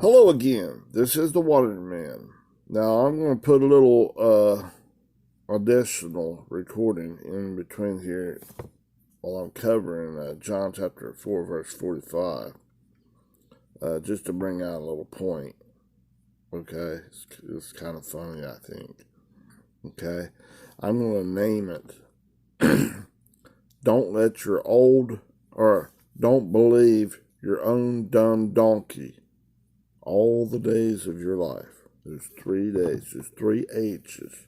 Hello again. This is the Waterman. Now I'm going to put a little additional recording in between here while I'm covering John chapter 4 verse 45, just to bring out a little point. Okay, it's kind of funny, I think. Okay, I'm going to name it. Don't let your old, or don't believe your own dumb donkey all the days of your life. There's 3 days. There's 3 H's,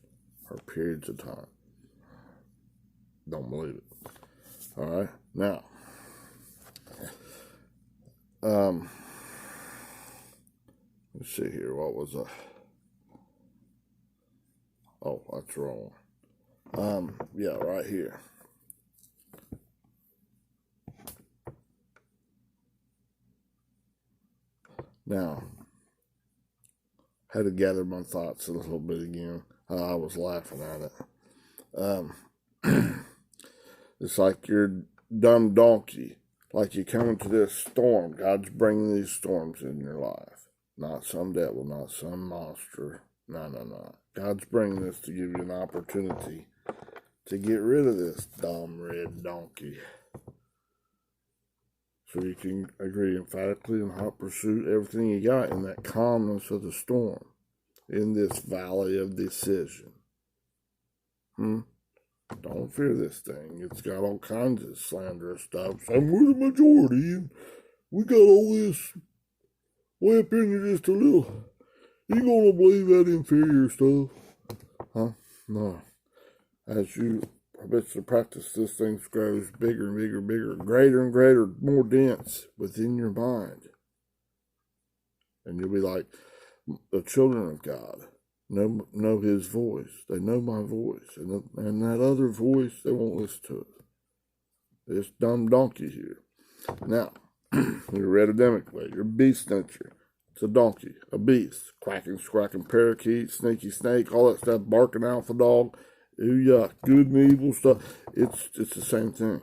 or periods of time. Don't believe it. All right. Now, let's see here. What was I? Oh, that's wrong. Yeah, right here. Now, had to gather my thoughts a little bit again. I was laughing at it. It's like you're dumb donkey. Like you come into this storm. God's bringing these storms in your life. Not some devil, not some monster. No. God's bringing this to give you an opportunity to get rid of this dumb red donkey. So you can agree emphatically and hot pursuit everything you got in that calmness of the storm. In this valley of decision. Don't fear this thing. It's got all kinds of slanderous stuff. And we're the majority, and we got all this way up in you just a little. You gonna believe that inferior stuff? Huh? No. As you habitually practice, this thing grows bigger and bigger, greater and greater, more dense within your mind. And you'll be like, the children of God know his voice. They know my voice. And that other voice, they won't listen to it. This dumb donkey here. Now, you're red Adamic way. You're a beast nature. It's a donkey, a beast. Quacking, scracking, parakeet, sneaky snake, all that stuff, barking alpha dog. Ooh, yuck, good and evil stuff. It's the same thing.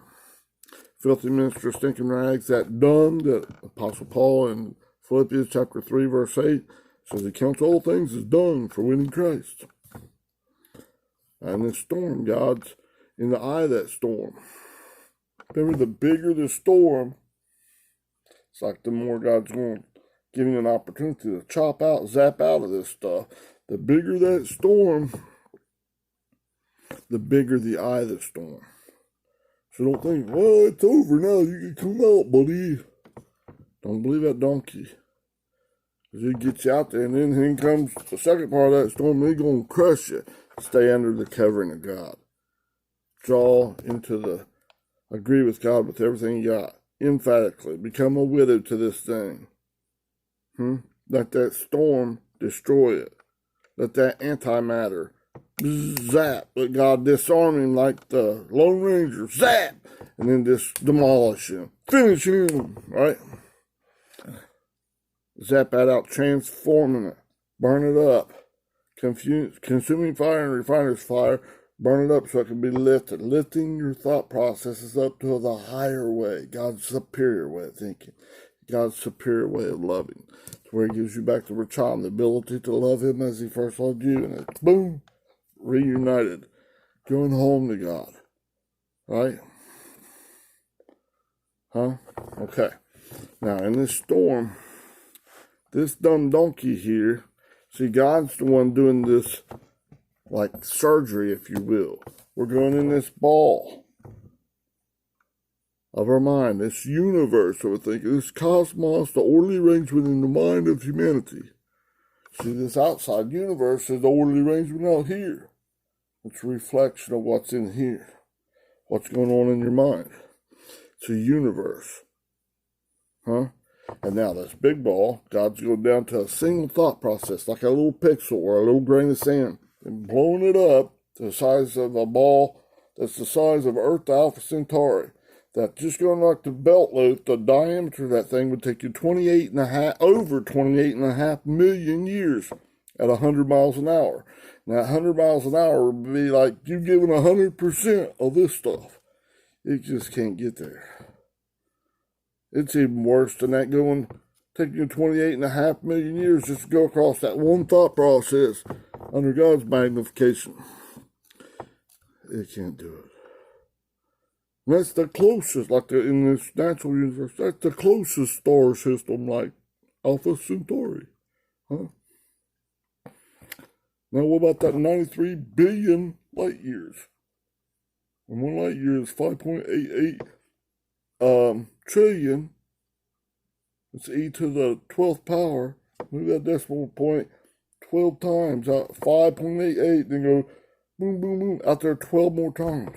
Filthy minister, stinking rags, that dung that Apostle Paul in Philippians chapter 3, verse 8 says he counts all things as dung for winning Christ. And this storm, God's in the eye of that storm. Remember, the bigger the storm, it's like the more God's going to give you an opportunity to chop out, zap out of this stuff. The bigger that storm, the bigger the eye of the storm. So don't think, well, it's over now. You can come out, buddy. Don't believe that donkey. Because it gets you out there, and then here comes the second part of that storm, and he's going to crush you. Stay under the covering of God. Draw into the, agree with God with everything you got. Emphatically. Become a widow to this thing. Let that storm destroy it. Let that antimatter zap. Let God disarm him like the Lone Ranger. Zap! And then just demolish him. Finish him. Right? Zap that out, transforming it. Burn it up. Consuming fire and refiner's fire. Burn it up so it can be lifted. Lifting your thought processes up to the higher way. God's superior way of thinking. God's superior way of loving. It's where he gives you back the child, the ability to love him as he first loved you. And it's boom, reunited. Going home to God. Right? Huh? Okay. Now, in this storm, this dumb donkey here, see, God's the one doing this, like surgery, if you will. We're going in this ball of our mind, this universe, so we're thinking, this cosmos, the orderly arrangement in the mind of humanity. See, this outside universe is the orderly arrangement out here. It's a reflection of what's in here, what's going on in your mind. It's a universe. Huh? And now this big ball, God's going down to a single thought process, like a little pixel or a little grain of sand, and blowing it up to the size of a ball that's the size of Earth Alpha Centauri. That just going like the belt loop, the diameter of that thing would take you over 28 and a half million years at 100 miles an hour. Now, 100 miles an hour would be like you giving 100% of this stuff. It just can't get there. It's even worse than that going Taking you 28.5 million years just to go across that one thought process under God's magnification. It can't do it. And that's the closest, like in this natural universe, that's the closest star system, like Alpha Centauri. Huh? Now, what about that 93 billion light years? And 1 light year is 5.88 trillion. It's e to the 12th power. Move that decimal point 12 times out, 5.88, then go boom, boom, boom, out there 12 more times.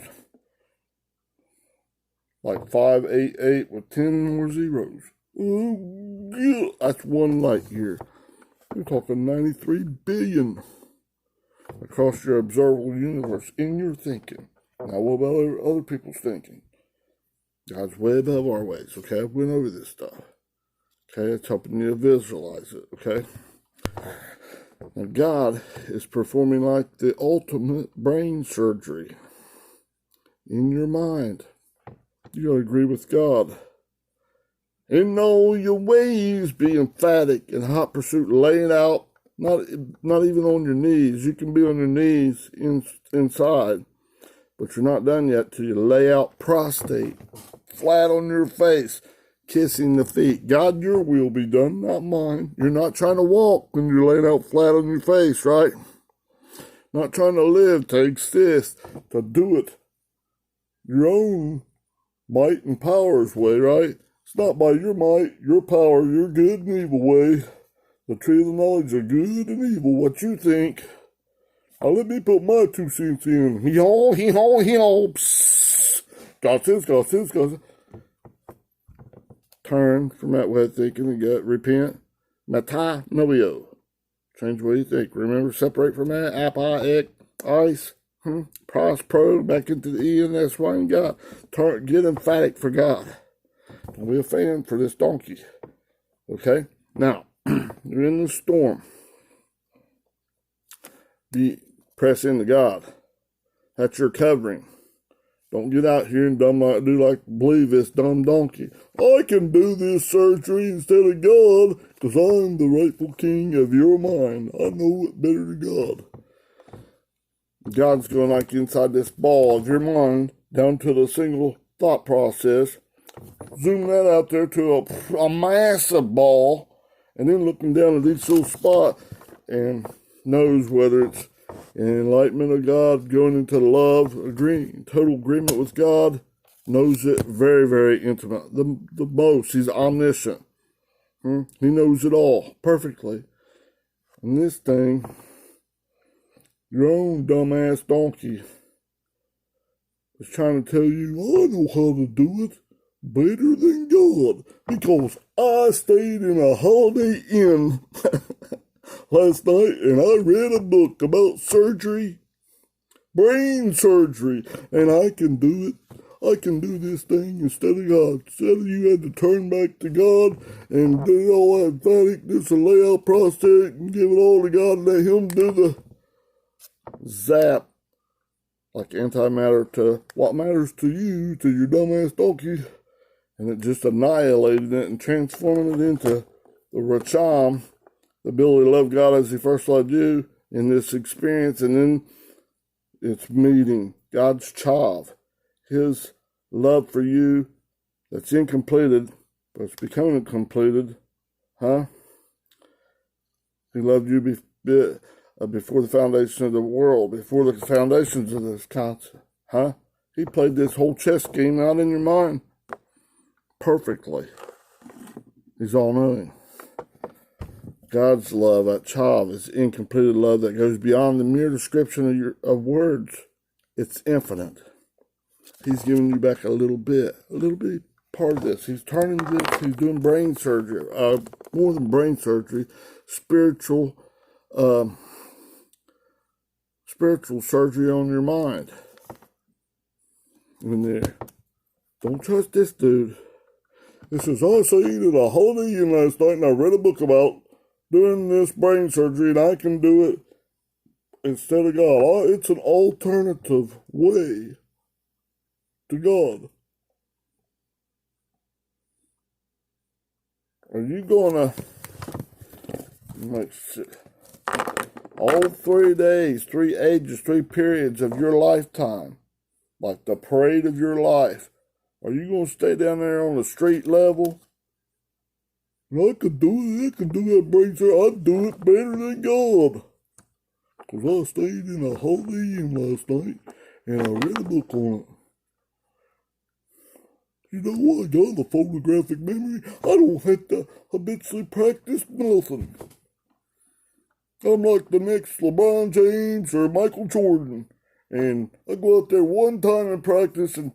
Like 588 with 10 more zeros. Ooh, yeah, that's 1 light year. We're talking 93 billion across your observable universe in your thinking. Now, what about other people's thinking? God's way above our ways, okay? I went over this stuff. Okay, it's helping you visualize it, okay? Now, God is performing like the ultimate brain surgery in your mind. You gotta agree with God. In all your ways, be emphatic in hot pursuit, laying out, not even on your knees. You can be on your knees inside, but you're not done yet till you lay out prostrate, flat on your face, kissing the feet. God, your will be done, not mine. You're not trying to walk when you're laying out flat on your face, right? Not trying to live, to exist, to do it your own might and power's way, right? It's not by your might, your power, your good and evil way. The tree of the knowledge of good and evil, what you think. Now let me put my 2 cents in. Hee-haw, hee-haw, hee-haw. Psst. God says, God says, God says. Turn from that way of thinking and get repent. Metanoia. Change the way you think. Remember, separate from that. Api, ice. Pros, pro, back into the E and S, Y, and God. Get emphatic for God. Don't be a fan for this donkey. Okay? Now, you're in the storm. Press into God. That's your covering. Don't get out here and believe this dumb donkey. I can do this surgery instead of God because I'm the rightful king of your mind. I know it better than God. God's going like inside this ball of your mind down to the single thought process. Zoom that out there to a massive ball and then looking down at each little spot and knows whether it's an enlightenment of God, going into love, total agreement with God, knows it very, very intimate. The most, he's omniscient. He knows it all perfectly. And this thing, your own dumbass donkey, is trying to tell you, I know how to do it better than God because I stayed in a Holiday Inn last night and I read a book about surgery, brain surgery, and I can do it. I can do this thing instead of God. Instead of you had to turn back to God and do all that emphaticness and lay out prostate and give it all to God and let Him do the zap like antimatter to what matters to you, to your dumbass donkey. And it just annihilated it and transforming it into the Racham, the ability to love God as He first loved you in this experience. And then it's meeting God's chav, His love for you that's incompleted, but it's becoming completed. Huh? He loved you before the foundation of the world, before the foundations of this concept. Huh? He played this whole chess game out in your mind perfectly. He's all-knowing. God's love at Chav is incompleted love that goes beyond the mere description of words. It's infinite. He's giving you back a little bit part of this. He's turning this, he's doing brain surgery, more than brain surgery, spiritual surgery on your mind. In there. Don't trust this dude. This is I stayed at a Holiday Inn last night and I read a book about doing this brain surgery and I can do it instead of God. It's an alternative way to God. Are you gonna all 3 days, 3 ages, 3 periods of your lifetime, like the parade of your life, are you gonna stay down there on the street level? I could do it. I could do that, Bracer. I'd do it better than God. Because I stayed in a Holiday Inn last night, and I read a book on it. You know what? I got the photographic memory. I don't have to habitually practice nothing. I'm like the next LeBron James or Michael Jordan. And I go out there one time and practice, and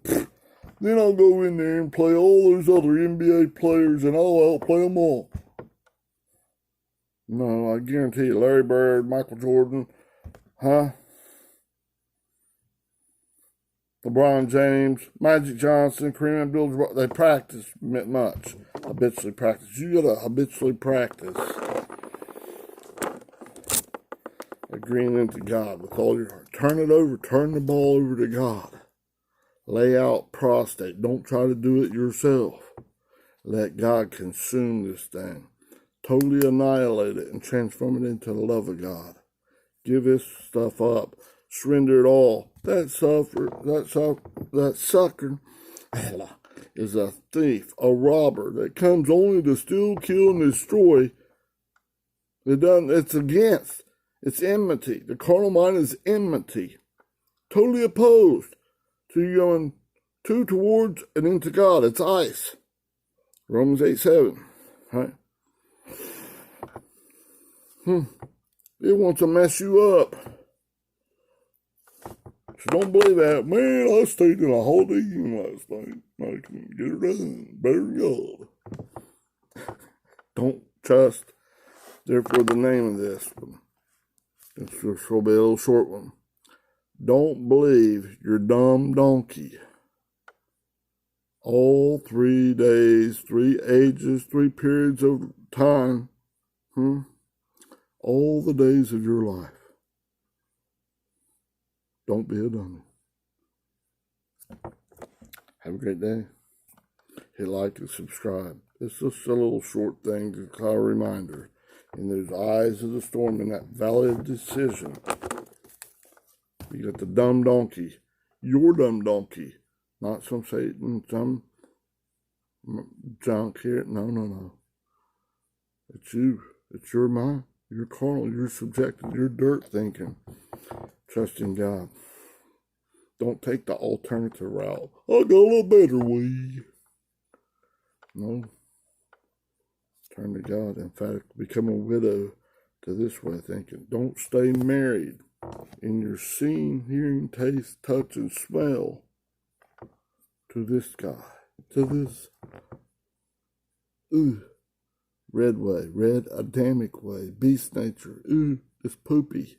then I'll go in there and play all those other NBA players, and I'll outplay them all. No, I guarantee you, Larry Bird, Michael Jordan, LeBron James, Magic Johnson, Kareem Abdul-Jabbar, they practice much. Habitually practice. You gotta habitually practice agreeing into God with all your heart. Turn it over. Turn the ball over to God. Lay out prostate. Don't try to do it yourself. Let God consume this thing. Totally annihilate it and transform it into the love of God. Give this stuff up. Surrender it all. That sucker is a thief, a robber that comes only to steal, kill, and destroy. It's against. It's enmity. The carnal mind is enmity. Totally opposed to you going towards and into God. It's ice. Romans 8:7. Right? It wants to mess you up. So don't believe that. Man, I stayed in a Holiday Inn last night. I can get it done better than God. Don't trust. Therefore, the name of this one. This will be a little short one. Don't believe your dumb donkey. All 3 days, 3 ages, 3 periods of time. All the days of your life. Don't be a dummy. Have a great day. Hit like and subscribe. It's just a little short thing to call a reminder. In those eyes of the storm, in that valley of decision, you got the dumb donkey. Your dumb donkey. Not some Satan, some junk here. No. It's you. It's your mind. You're carnal. You're subjected. You're dirt thinking. Trust in God. Don't take the alternative route. I got a better way. No. Turn to God. In fact, become a widow to this way of thinking. Don't stay married in your seeing, hearing, taste, touch, and smell to this guy. To this red way, red Adamic way, beast nature. It's poopy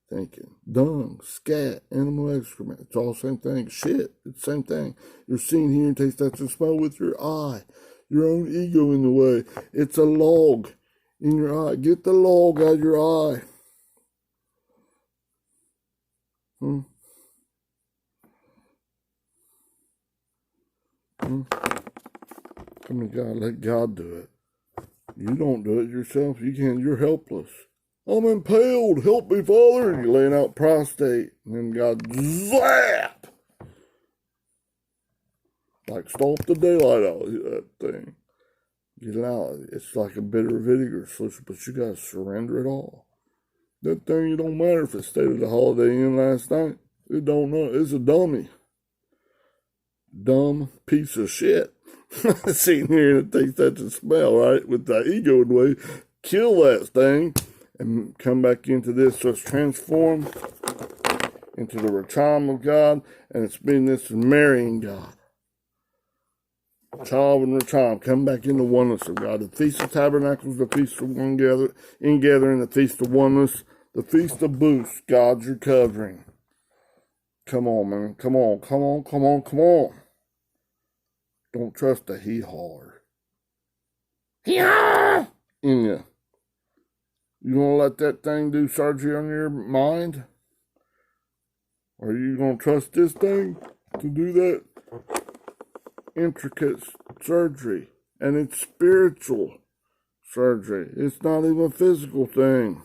thinking. Dung, scat, animal excrement. It's all the same thing. Shit, it's the same thing. You're seeing, hearing, taste, touch, and smell with your eye. Your own ego in the way. It's a log in your eye. Get the log out of your eye. Come to God. Let God do it. You don't do it yourself. You can't. You're helpless. I'm impaled. Help me, Father. And you're laying out prostate. And then God, zap! Like stomp the daylight out of that thing. Get it out. It's like a bitter vinegar solution, but you got to surrender it all. That thing, it don't matter if it stayed at the Holiday Inn last night. It don't know. It's a dummy. Dumb piece of shit. Sitting here and it takes that to smell, right? With the ego in the way. Kill that thing and come back into this. So it's transformed into the Racham of God, and it's been this marrying God. Child and Racham, come back into oneness of God. The Feast of Tabernacles, the Feast of One Gathering, the Feast of Oneness, the Feast of Booths. God's your covering. Come on, man. Come on. Don't trust the hee-haw. Hee-haw! In you. You gonna let that thing do surgery on your mind? Or are you gonna trust this thing to do that intricate surgery? And it's spiritual. surgery. It's not even a physical thing.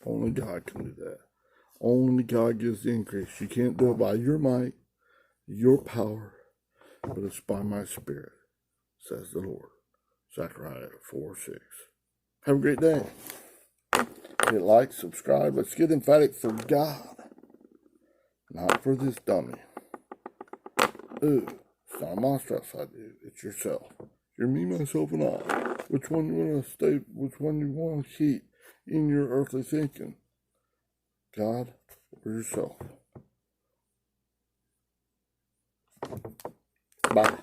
Only God can do that. Only God gives the increase. You can't do it by your might, your power, but it's by my Spirit, says the Lord. Zechariah 4:6. Have a great day. Hit like, subscribe. Let's get emphatic for God, not for this dummy. Ooh, it's not a monster outside you. It's yourself. You're me, myself, and I. Which one you want to stay? Which one you want to keep in your earthly thinking? God or yourself? Bye.